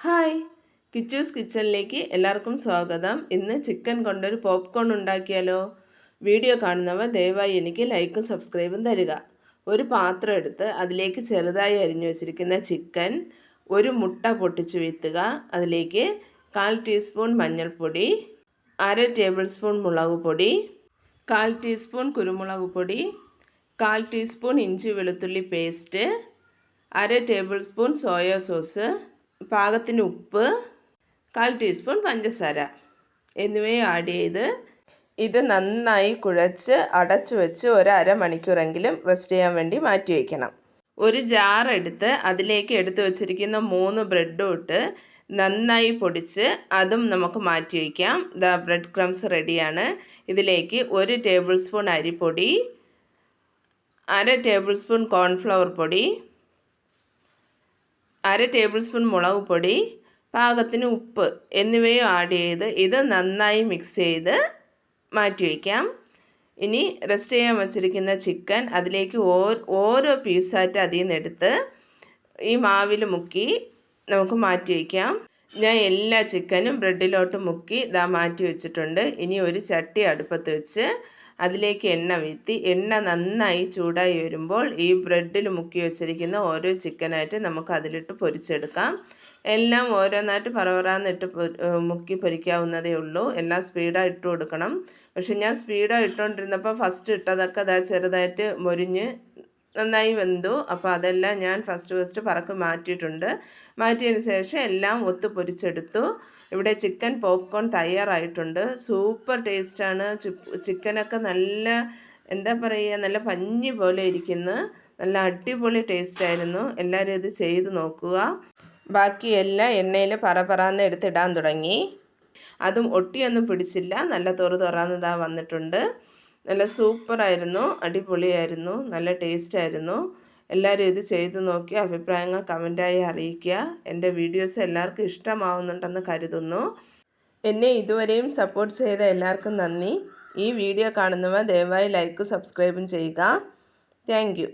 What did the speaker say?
Hi, Kichus കിച്ചണിലേക്ക് എല്ലാവർക്കും സ്വാഗതം. ഇന്ന് ചിക്കൻ കൊണ്ടൊരു പോപ്കോൺ ഉണ്ടാക്കിയാലോ? വീഡിയോ കാണുന്നവർ ദയവായി എനിക്ക് ലൈക്കും സബ്സ്ക്രൈബും തരിക. ഒരു പാത്രം എടുത്ത് അതിലേക്ക് ചെറുതായി അരിഞ്ഞു വെച്ചിരിക്കുന്ന ചിക്കൻ, ഒരു മുട്ട പൊട്ടിച്ചു വീഴ്ത്തുക. അതിലേക്ക് 1/4 ടീസ്പൂൺ മഞ്ഞൾപ്പൊടി, 1/2 ടേബിൾ സ്പൂൺ മുളക് പൊടി, 1/4 ടീസ്പൂൺ കുരുമുളക് പൊടി, 1/4 ടീസ്പൂൺ ഇഞ്ചി വെളുത്തുള്ളി paste, 1/2 table spoon soya sauce, പാകത്തിന് ഉപ്പ്, 1/4 ടീസ്പൂൺ പഞ്ചസാര എന്നിവയും ആഡ് ചെയ്ത് ഇത് നന്നായി കുഴച്ച് അടച്ചു വെച്ച് ഒരു അരമണിക്കൂറെങ്കിലും റെസ്റ്റ് ചെയ്യാൻ വേണ്ടി മാറ്റി വയ്ക്കണം. ഒരു ജാർ എടുത്ത് അതിലേക്ക് എടുത്തു വച്ചിരിക്കുന്ന 3 ബ്രെഡും ഇട്ട് നന്നായി പൊടിച്ച് അതും നമുക്ക് മാറ്റി വയ്ക്കാം. ബ്രെഡ് ക്രംസ് റെഡിയാണ്. ഇതിലേക്ക് 1 ടേബിൾ സ്പൂൺ അരിപ്പൊടി, 1/2 ടേബിൾ സ്പൂൺ കോൺഫ്ലവർ പൊടി, 1/2 ടേബിൾ സ്പൂൺ മുളക് പൊടി, പാകത്തിന് ഉപ്പ് എന്നിവയും ആഡ് ചെയ്ത് ഇത് നന്നായി മിക്സ് ചെയ്ത് മാറ്റി വയ്ക്കാം. ഇനി റെസ്റ്റ് ചെയ്യാൻ വച്ചിരിക്കുന്ന ചിക്കൻ അതിലേക്ക് ഓരോ പീസായിട്ട് അതിൽ നിന്ന് എടുത്ത് ഈ മാവിൽ മുക്കി നമുക്ക് മാറ്റി വയ്ക്കാം. ഞാൻ എല്ലാ ചിക്കനും ബ്രെഡിലോട്ട് മുക്കി മാറ്റി വെച്ചിട്ടുണ്ട്. ഇനി ഒരു ചട്ടി അടുപ്പത്ത് വെച്ച് അതിലേക്ക് എണ്ണ വീഴ്ത്തി എണ്ണ നന്നായി ചൂടായി വരുമ്പോൾ ഈ ബ്രെഡിൽ മുക്കി വെച്ചിരിക്കുന്ന ഓരോ ചിക്കനായിട്ട് നമുക്ക് അതിലിട്ട് പൊരിച്ചെടുക്കാം. എല്ലാം ഓരോന്നായിട്ട് പറവറാന്നിട്ട് മുക്കി പൊരിക്കാവുന്നതേ ഉള്ളൂ. എല്ലാം സ്പീഡായി ഇട്ട് കൊടുക്കണം. പക്ഷെ ഞാൻ സ്പീഡായി ഇട്ടുകൊണ്ടിരുന്നപ്പോൾ ഫസ്റ്റ് ഇട്ടതൊക്കെ ചെറുതായിട്ട് മൊരിഞ്ഞ് നന്നായി വെന്തു. അപ്പോൾ അതെല്ലാം ഞാൻ ഫസ്റ്റ് പറക്ക് മാറ്റിയിട്ടുണ്ട്. മാറ്റിയതിന് ശേഷം എല്ലാം ഒത്തു പൊരിച്ചെടുത്തു. ഇവിടെ ചിക്കൻ പോപ്കോൺ തയ്യാറായിട്ടുണ്ട്. സൂപ്പർ ടേസ്റ്റാണ്. ചിക്കനൊക്കെ നല്ല എന്താ പറയുക, നല്ല പഞ്ഞി പോലെ ഇരിക്കുന്നു. നല്ല അടിപൊളി ടേസ്റ്റായിരുന്നു. എല്ലാവരും ഇത് ചെയ്ത് നോക്കുക. ബാക്കിയെല്ലാം എണ്ണയിൽ പറന്ന് എടുത്തിടാൻ തുടങ്ങി. അതും ഒട്ടിയൊന്നും പിടിച്ചില്ല. നല്ല തുറന്ന് വന്നിട്ടുണ്ട്. നല്ല സൂപ്പറായിരുന്നു, അടിപൊളിയായിരുന്നു, നല്ല ടേസ്റ്റായിരുന്നു. എല്ലാവരും ഇത് ചെയ്ത് നോക്കി അഭിപ്രായങ്ങൾ കമൻറ്റായി അറിയിക്കുക. എൻ്റെ വീഡിയോസ് എല്ലാവർക്കും ഇഷ്ടമാവുന്നുണ്ടെന്ന് കരുതുന്നു. എന്നെ ഇതുവരെയും സപ്പോർട്ട് ചെയ്ത എല്ലാവർക്കും നന്ദി. ഈ വീഡിയോ കാണുന്നവർ ദയവായി ലൈക്കും സബ്സ്ക്രൈബും ചെയ്യുക. Thank you.